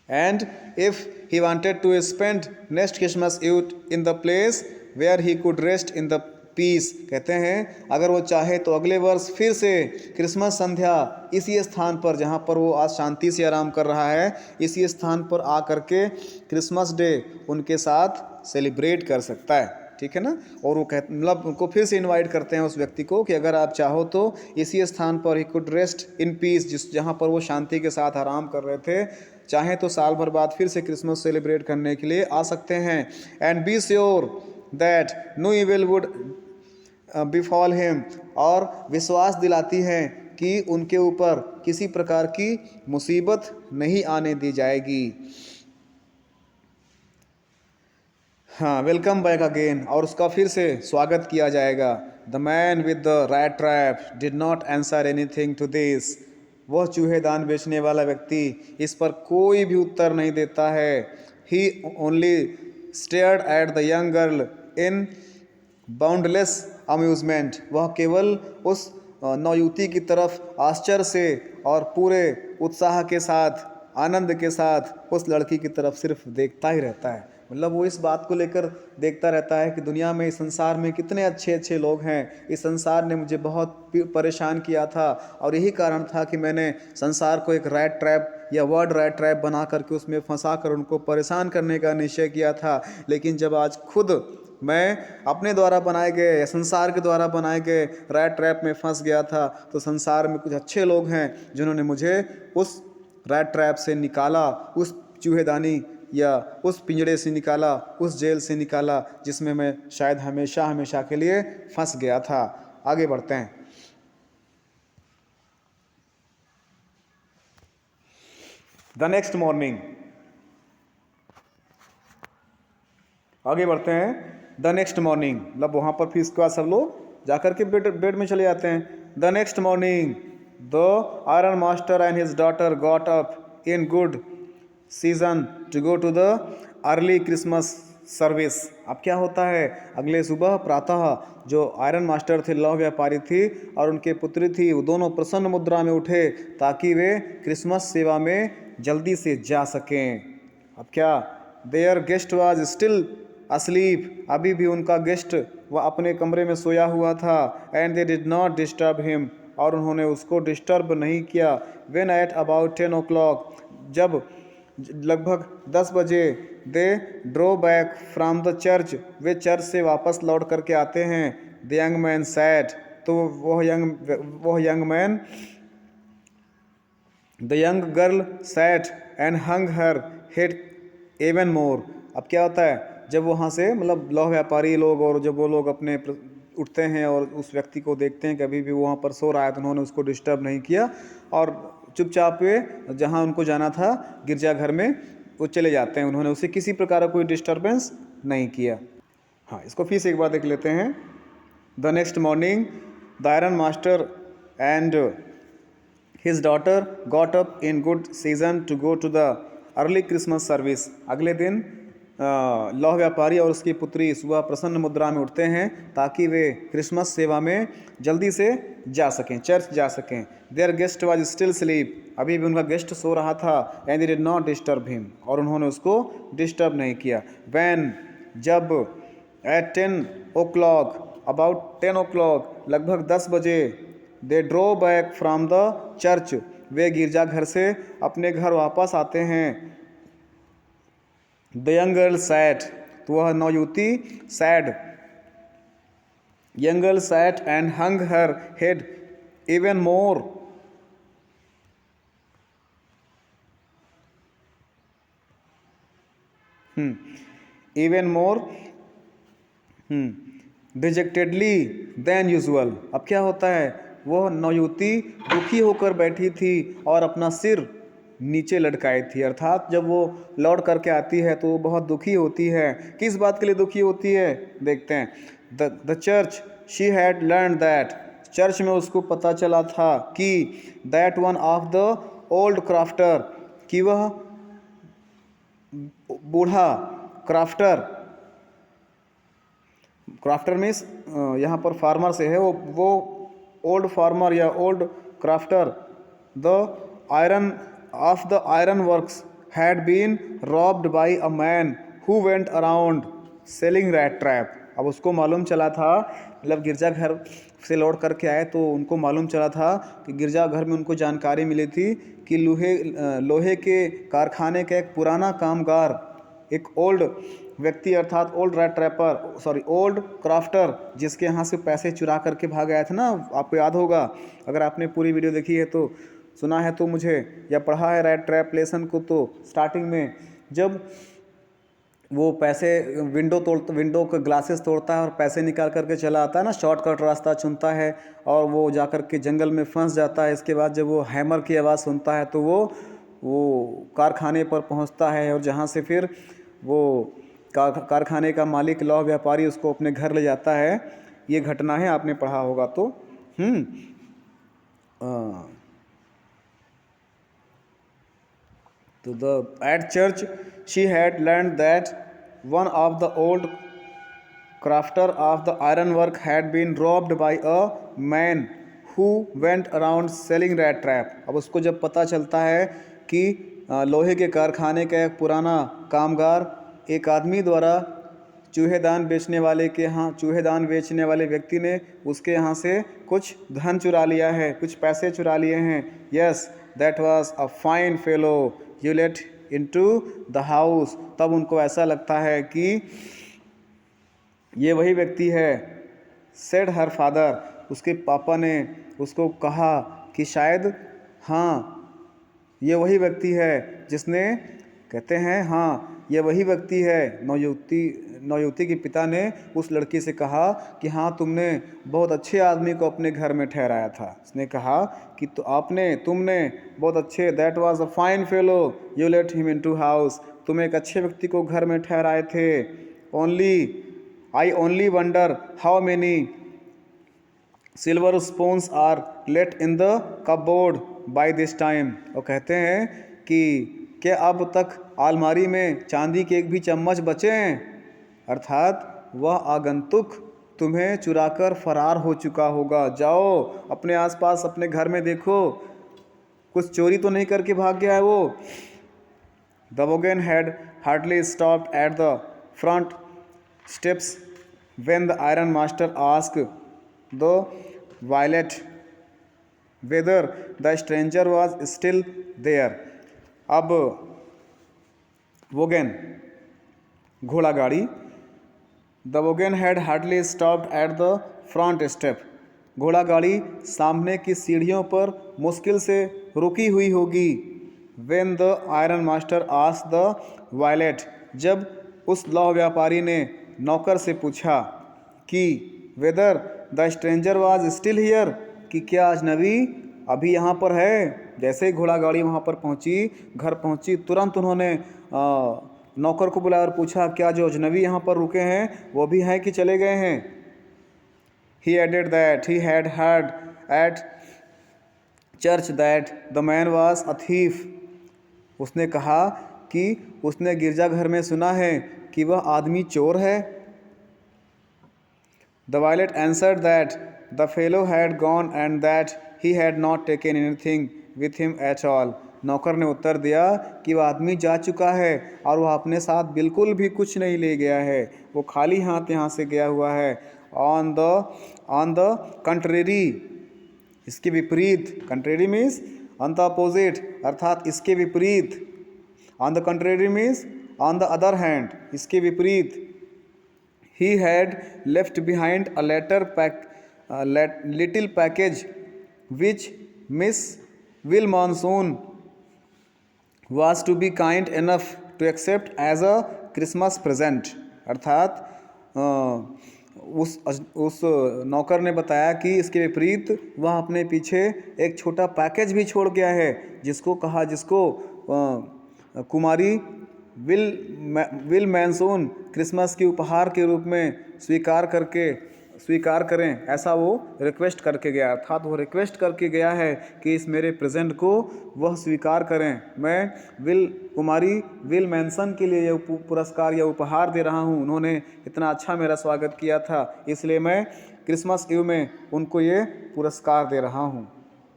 And if he wanted to spend next Christmas Eve in the place where he could rest in the peace, कहते हैं अगर वो चाहे तो अगले वर्ष फिर से क्रिसमस संध्या इसी स्थान पर, जहाँ पर वो आज शांति से आराम कर रहा है, इसी स्थान पर आ करके क्रिसमस डे उनके साथ सेलिब्रेट कर सकता है. ठीक है ना. और वो मतलब उनको फिर से इनवाइट करते हैं उस व्यक्ति को कि अगर आप चाहो तो इसी स्थान पर he could rest in peace, जहाँ पर वो शांति के साथ आराम कर रहे थे, चाहे तो साल भर बाद फिर से क्रिसमस सेलिब्रेट करने के लिए आ सकते हैं. And be sure that no evil would befall him, और विश्वास दिलाती हैं कि उनके ऊपर किसी प्रकार की मुसीबत नहीं आने दी जाएगी. हाँ, वेलकम बैक अगेन, और उसका फिर से स्वागत किया जाएगा. The man with the rat trap did not answer anything to this, वह चूहेदान बेचने वाला व्यक्ति इस पर कोई भी उत्तर नहीं देता है. He only stared at the young girl in boundless amusement, वह केवल उस नौयुवती की तरफ आश्चर्य से और पूरे उत्साह के साथ, आनंद के साथ उस लड़की की तरफ सिर्फ देखता ही रहता है. मतलब वो इस बात को लेकर देखता रहता है कि दुनिया में, इस संसार में कितने अच्छे अच्छे लोग हैं. इस संसार ने मुझे बहुत परेशान किया था, और यही कारण था कि मैंने संसार को एक रैट ट्रैप या वर्ड रैट ट्रैप बना करके उसमें फंसा कर उनको परेशान करने का निश्चय किया था. लेकिन जब आज खुद मैं अपने द्वारा बनाए गए या संसार के द्वारा बनाए गए रैट ट्रैप में फंस गया था, तो संसार में कुछ अच्छे लोग हैं जिन्होंने मुझे उस रैट ट्रैप से निकाला, उस चूहेदानी या उस पिंजड़े से निकाला, उस जेल से निकाला जिसमें मैं शायद हमेशा हमेशा के लिए फंस गया था. आगे बढ़ते हैं. द नेक्स्ट मॉर्निंग, आगे बढ़ते हैं. द नेक्स्ट मॉर्निंग, मतलब वहाँ पर फिर इसके बाद सब लोग जाकर के बेड में चले जाते हैं. The next morning the iron master and his daughter got up in good season to go to the early Christmas service. अब क्या होता है, अगले सुबह प्रातः जो आयरन मास्टर थे, लौह व्यापारी थी, और उनके पुत्री थी, वो दोनों प्रसन्न मुद्रा में उठे ताकि वे क्रिसमस सेवा में जल्दी से जा सकें. अब क्या, there guest was still asleep, अभी भी उनका गेस्ट वह अपने कमरे में सोया हुआ था. And they did not disturb him, और उन्होंने उसको डिस्टर्ब नहीं किया. व्हेन एट अबाउट 10 o'clock, जब लगभग 10 बजे, they drew back from the church, वे चर्च से वापस लौट करके आते हैं. द यंग मैन सैड, तो वह young man, the young girl sat and hung her head even more. अब क्या होता है, जब वहाँ से मतलब लौह व्यापारी लोग और जब वो लोग अपने उठते हैं और उस व्यक्ति को देखते हैं कि अभी भी वहाँ पर सो रहा है, तो उन्होंने उसको डिस्टर्ब नहीं किया और चुपचाप वे जहाँ उनको जाना था गिरजाघर में वो चले जाते हैं. उन्होंने उसे किसी प्रकार का कोई डिस्टर्बेंस नहीं किया. हाँ, इसको फिर से एक बार देख लेते हैं. The next morning the iron master and his daughter got up in good season to go to the early Christmas service. अगले दिन लौह व्यापारी और उसकी पुत्री सुबह प्रसन्न मुद्रा में उठते हैं ताकि वे क्रिसमस सेवा में जल्दी से जा सकें, चर्च जा सकें। There guest was still sleep, अभी भी उनका गेस्ट सो रहा था। And they did not disturb him, और उन्होंने उसको डिस्टर्ब नहीं किया। वैन, जब, एट 10 o'clock, अबाउट 10 o'clock, लगभग 10 बजे, they drew back from the church, वे गिरजाघर से अपने घर वापस आते हैं। द यंग गर्ल सैट, तो वह नौयुवती sad, young girl sat and hung her head even more, even more dejectedly than usual. अब क्या होता है, वह नौयुवती दुखी होकर बैठी थी और अपना सिर नीचे लटकाई थी। अर्थात जब वो लौट करके आती है तो वो बहुत दुखी होती है। किस बात के लिए दुखी होती है, देखते हैं। The church she had learn that, church में उसको पता चला था कि that one of the old crafter, कि वह बूढ़ा क्राफ्टर, क्राफ्टर मीन्स यहाँ पर फार्मर से है, वो ओल्ड फार्मर या old crafter, the iron of the iron works had been robbed by a man who went around selling rat trap. अब उसको मालूम चला था, मतलब गिरजाघर से लौट करके आए तो उनको मालूम चला था कि गिरजाघर में उनको जानकारी मिली थी कि लोहे के कारखाने का एक पुराना कामगार, एक ओल्ड व्यक्ति अर्थात old rat trapper, sorry old crafter, जिसके यहाँ से पैसे चुरा करके भाग आया था ना, आपको याद होगा। अगर आपने पूरी वीडियो देखी है तो, सुना है तो मुझे, या पढ़ा है रैट ट्रैप लेसन को, तो स्टार्टिंग में जब वो पैसे विंडो के ग्लासेस तोड़ता है और पैसे निकाल करके चला आता है ना, शॉर्टकट रास्ता चुनता है और वो जा कर के जंगल में फंस जाता है। इसके बाद जब वो हैमर की आवाज़ सुनता है तो वो कारखाने पर पहुंचता है, और जहां से फिर वो कारखाने का मालिक लौह व्यापारी उसको अपने घर ले जाता है। ये घटना है, आपने पढ़ा होगा तो। तो at church she had learned that one of the old crafter of the ironwork had been robbed by a man who went around selling rat trap। अब उसको जब पता चलता है कि लोहे के कारखाने का एक पुराना कामगार एक आदमी द्वारा चूहेदान बेचने वाले के यहाँ, चूहेदान बेचने वाले व्यक्ति ने उसके यहाँ से कुछ धन चुरा लिया है, कुछ पैसे चुरा लिए हैं। Yes, that was a fine fellow you late into the house. तब उनको ऐसा लगता है कि ये वही व्यक्ति है। सेड हर फादर, उसके पापा ने उसको कहा कि शायद हाँ ये वही व्यक्ति है जिसने, कहते हैं हाँ ये वही व्यक्ति है। नौयुवती के पिता ने उस लड़की से कहा कि हाँ तुमने बहुत अच्छे आदमी को अपने घर में ठहराया था। उसने कहा कि तो तुमने बहुत अच्छे, that was a fine fellow you let him into house, तुम एक अच्छे व्यक्ति को घर में ठहराए थे। I only wonder how many silver spoons are left in the cupboard by this time. और कहते हैं कि क्या अब तक अलमारी में चांदी के एक भी चम्मच बचे हैं, अर्थात वह आगंतुक तुम्हें चुराकर फरार हो चुका होगा। जाओ अपने आसपास अपने घर में देखो, कुछ चोरी तो नहीं करके भाग गया है वो। The wagon had hardly stopped at the front steps when the iron master asked the valet whether the stranger was still there. अब वोगन, घोड़ा गाड़ी, the wagon had hardly stopped at the front step, घोड़ा गाड़ी सामने की सीढ़ियों पर मुश्किल से रुकी हुई होगी। When the iron master asked the valet, जब उस लौह व्यापारी ने नौकर से पूछा कि whether the stranger was still here, कि क्या अजनबी अभी यहाँ पर है। जैसे ही घोड़ा गाड़ी वहाँ पर पहुँची, घर पहुँची, तुरंत उन्होंने नौकर को बुलाया और पूछा क्या जो अजनबी यहाँ पर रुके हैं वो भी हैं कि चले गए हैं। He added that he had heard at church that the man was a thief। उसने कहा कि उसने गिरजाघर में सुना है कि वह आदमी चोर है। The violet answered that the fellow had gone and that he had not taken anything with him at all. नौकर ने उत्तर दिया कि वह आदमी जा चुका है और वह अपने साथ बिल्कुल भी कुछ नहीं ले गया है, वो खाली हाथ यहाँ से गया हुआ है। ऑन द कंट्रेरी, इसके विपरीत, contrary means on the opposite, अर्थात इसके विपरीत। On the contrary means on the other hand, इसके विपरीत। He had left behind a little package which Miss Wilmonson was to be kind enough to accept as a Christmas present। अर्थात उस नौकर ने बताया कि इसके विपरीत वह अपने पीछे एक छोटा पैकेज भी छोड़ गया है, जिसको कुमारी विल मैनसून क्रिसमस की उपहार के रूप में स्वीकार करें, ऐसा वो रिक्वेस्ट करके गया। अर्थात वो रिक्वेस्ट करके गया है कि इस मेरे प्रेजेंट को वह स्वीकार करें। मैं कुमारी विल मैनसन के लिए यह पुरस्कार या उपहार दे रहा हूँ। उन्होंने इतना अच्छा मेरा स्वागत किया था, इसलिए मैं क्रिसमस ईव में उनको ये पुरस्कार दे रहा हूँ,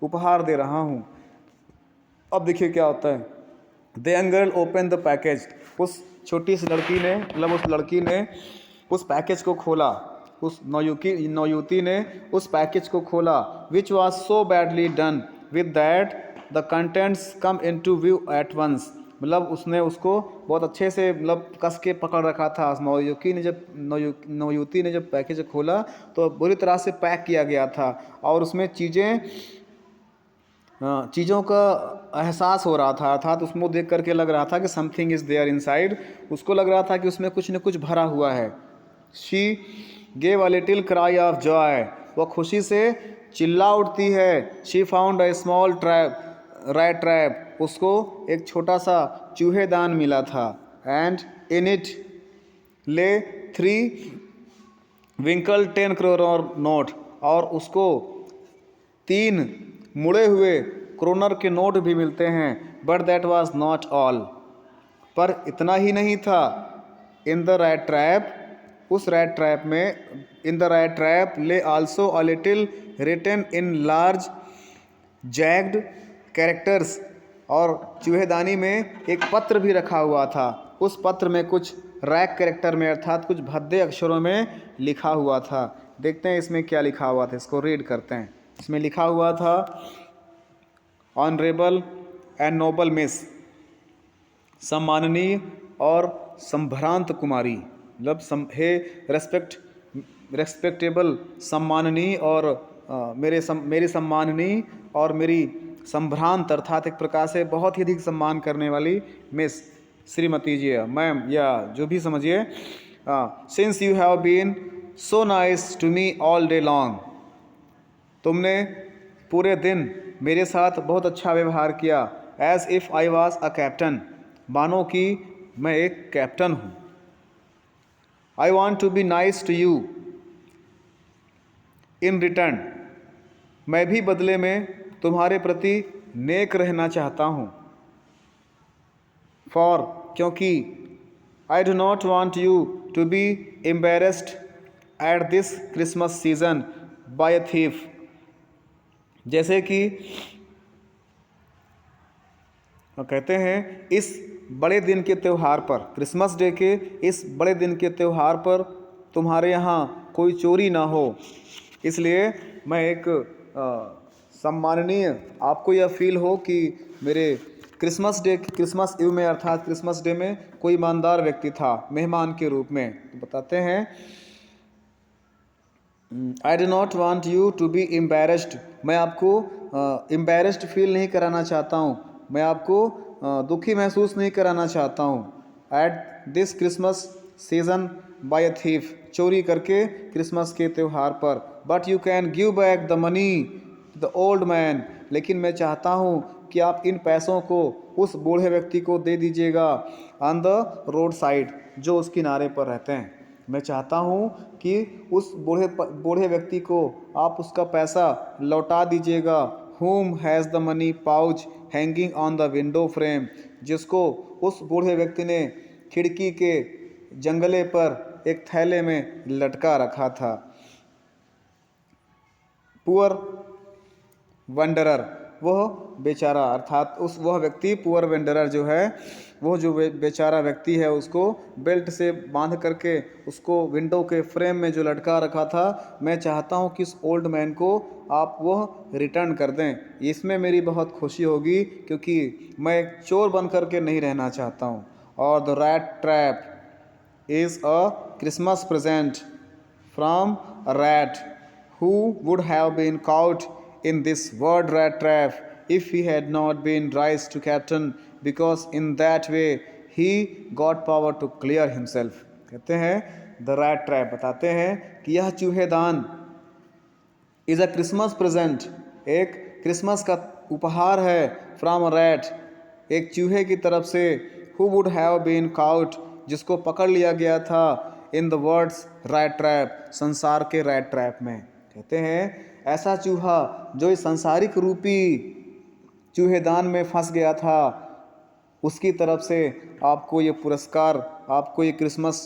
उपहार दे रहा हूँ। अब देखिए क्या होता है। The young girl open the package. उस छोटी सी लड़की ने, मतलब उस लड़की ने उस पैकेज को खोला, उस नौयुवती ने उस पैकेज को खोला। Which was so badly done with that the contents come in to view at once. मतलब उसने उसको बहुत अच्छे से, मतलब कस के पकड़ रखा था। नौयुवती ने जब पैकेज खोला तो बुरी तरह से पैक किया गया था और उसमें चीज़ों का एहसास हो रहा था। अर्थात उसको देख करके लग रहा था कि समथिंग इज़ देयर इनसाइड। उसको लग रहा था कि उसमें कुछ न कुछ भरा हुआ है। She gave a little cry of Joy. वह खुशी से चिल्ला उठती है। She found a small rat trap. उसको एक छोटा सा चूहेदान मिला था। एंड इन इट ले 3 विंकल 10 क्रोनर नोट। और उसको 3 मुड़े हुए क्रोनर के नोट भी मिलते हैं। But that was not all. पर इतना ही नहीं था। इन द रैट ट्रैप, उस रैट ट्रैप में, in the rat trap lay also a little written in large jagged characters. और चूहेदानी में एक पत्र भी रखा हुआ था। उस पत्र में कुछ रैक कैरेक्टर में, अर्थात कुछ भद्दे अक्षरों में लिखा हुआ था। देखते हैं इसमें क्या लिखा हुआ था, इसको रीड करते हैं। इसमें लिखा हुआ था, ऑनरेबल एंड नोबल मिस, सम्माननीय और संभ्रांत कुमारी। मतलब हे रेस्पेक्टेबल, सम्माननीय और मेरी सम्माननीय और मेरी संभ्रांत, अर्थात एक प्रकार से बहुत ही अधिक सम्मान करने वाली मिस, श्रीमती जी, मैम, या जो भी समझिए। Since you have been so nice to me all day long. तुमने पूरे दिन मेरे साथ बहुत अच्छा व्यवहार किया। As if I was a captain, मानो कि मैं एक कैप्टन हूँ। I want to be nice to you in return. मैं भी बदले में तुम्हारे प्रति नेक रहना चाहता हूँ। फॉर, क्योंकि I do not want you to be embarrassed at this Christmas season by a thief. जैसे कि कहते हैं, इस बड़े दिन के त्यौहार पर, क्रिसमस डे के इस बड़े दिन के त्यौहार पर तुम्हारे यहाँ कोई चोरी ना हो, इसलिए मैं एक सम्माननीय, आपको यह फील हो कि मेरे क्रिसमस ईव में, अर्थात क्रिसमस डे में कोई ईमानदार व्यक्ति था मेहमान के रूप में। तो बताते हैं, I do not want you to be embarrassed. मैं आपको एम्बेरस्ड फील नहीं कराना चाहता हूँ, मैं आपको दुखी महसूस नहीं कराना चाहता हूँ। Eight this Christmas season by a thief, चोरी करके क्रिसमस के त्यौहार पर। But you can give back the money the old man. लेकिन मैं चाहता हूँ कि आप इन पैसों को उस बूढ़े व्यक्ति को दे दीजिएगा। ऑन द रोड साइड, जो उस किनारे पर रहते हैं। मैं चाहता हूँ कि उस बूढ़े व्यक्ति को आप उसका पैसा लौटा दीजिएगा। Whom has the money pouch hanging on the window frame, जिसको उस बूढ़े व्यक्ति ने खिड़की के जंगले पर एक थैले में लटका रखा था। पुअर वेंडरर, वह बेचारा, अर्थात वह व्यक्ति पुअर वेंडरर जो है, वो जो बेचारा व्यक्ति है उसको बेल्ट से बांध करके उसको विंडो के फ्रेम में जो लटका रखा था, मैं चाहता हूँ कि इस ओल्ड मैन को आप वह रिटर्न कर दें। इसमें मेरी बहुत खुशी होगी क्योंकि मैं एक चोर बन करके नहीं रहना चाहता हूँ। और the rat trap is a Christmas present from a rat who would have been caught in this word rat trap if he had not been raised to captain, because in that way he got power to clear himself। कहते हैं the rat trap, बताते हैं कि यह चूहेदान is a Christmas present, एक Christmas का उपहार है, फ्रॉम अ रैट, एक चूहे की तरफ से, who would have been caught, जिसको पकड़ लिया गया था, in the words rat trap, संसार के रैट ट्रैप में। कहते हैं ऐसा चूहा जो इस संसारिक रूपी चूहेदान में फंस गया था, उसकी तरफ से आपको ये पुरस्कार, आपको ये क्रिसमस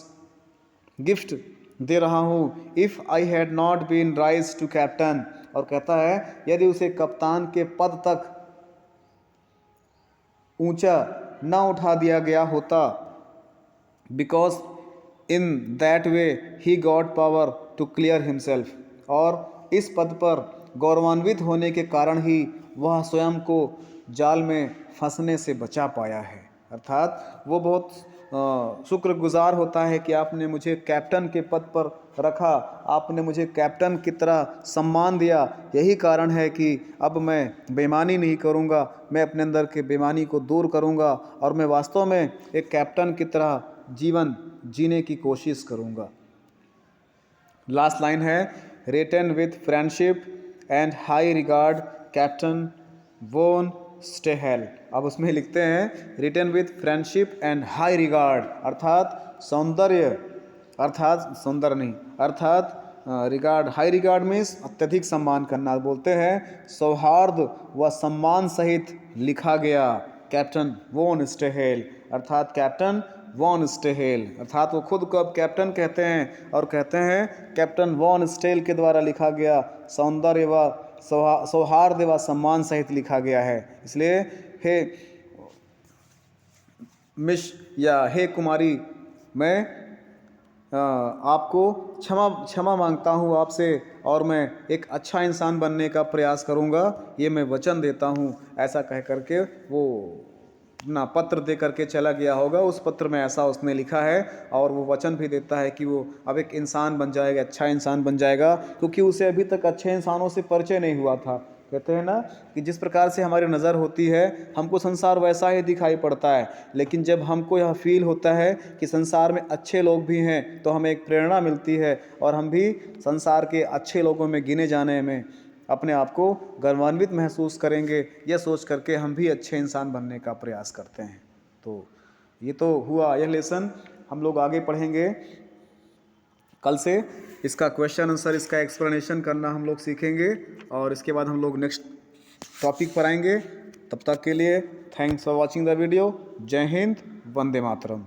गिफ्ट दे रहा हूँ। If I had not been raised to captain, और कहता है यदि उसे कप्तान के पद तक ऊंचा ना उठा दिया गया होता, because in that way he got power to clear himself, और इस पद पर गौरवान्वित होने के कारण ही वह स्वयं को जाल में फंसने से बचा पाया है। अर्थात वो बहुत शुक्रगुजार होता है कि आपने मुझे कैप्टन के पद पर रखा, आपने मुझे कैप्टन की तरह सम्मान दिया, यही कारण है कि अब मैं बेईमानी नहीं करूँगा, मैं अपने अंदर के बेईमानी को दूर करूँगा और मैं वास्तव में एक कैप्टन की तरह जीवन जीने की कोशिश करूँगा। लास्ट लाइन है, written with friendship and high regard captain von Stahle. अब उसमें लिखते हैं written with friendship and high regard, अर्थात सौंदर्य, अर्थात सौंदर्य नहीं, अर्थात रिगार्ड, हाई रिगार्ड मीन्स अत्यधिक सम्मान करना, बोलते हैं सौहार्द व सम्मान सहित लिखा गया कैप्टन वोन स्टेहेल, अर्थात कैप्टन वॉन स्टेहेल, अर्थात वो खुद को अब कैप्टन कहते हैं और कहते हैं कैप्टन वॉन स्टेल के द्वारा लिखा गया, सौंदर्य व सौहार्द व सम्मान सहित लिखा गया है। इसलिए हे मिश या हे कुमारी, मैं आपको क्षमा मांगता हूँ आपसे, और मैं एक अच्छा इंसान बनने का प्रयास करूँगा, ये मैं वचन देता हूँ। ऐसा कह करके वो अपना पत्र दे करके चला गया होगा। उस पत्र में ऐसा उसने लिखा है, और वो वचन भी देता है कि वो अब एक इंसान बन जाएगा, अच्छा इंसान बन जाएगा, क्योंकि उसे अभी तक अच्छे इंसानों से परिचय नहीं हुआ था। कहते हैं ना कि जिस प्रकार से हमारी नज़र होती है, हमको संसार वैसा ही दिखाई पड़ता है, लेकिन जब हमको यह फील होता है कि संसार में अच्छे लोग भी हैं, तो हमें एक प्रेरणा मिलती है और हम भी संसार के अच्छे लोगों में गिने जाने में अपने आप को गौरवान्वित महसूस करेंगे। यह सोच करके हम भी अच्छे इंसान बनने का प्रयास करते हैं। तो ये तो हुआ यह लेसन, हम लोग आगे पढ़ेंगे कल से। इसका क्वेश्चन आंसर, इसका एक्सप्लेनेशन करना हम लोग सीखेंगे, और इसके बाद हम लोग नेक्स्ट टॉपिक पर आएंगे। तब तक के लिए thanks for watching the video. जय हिंद, वंदे मातरम।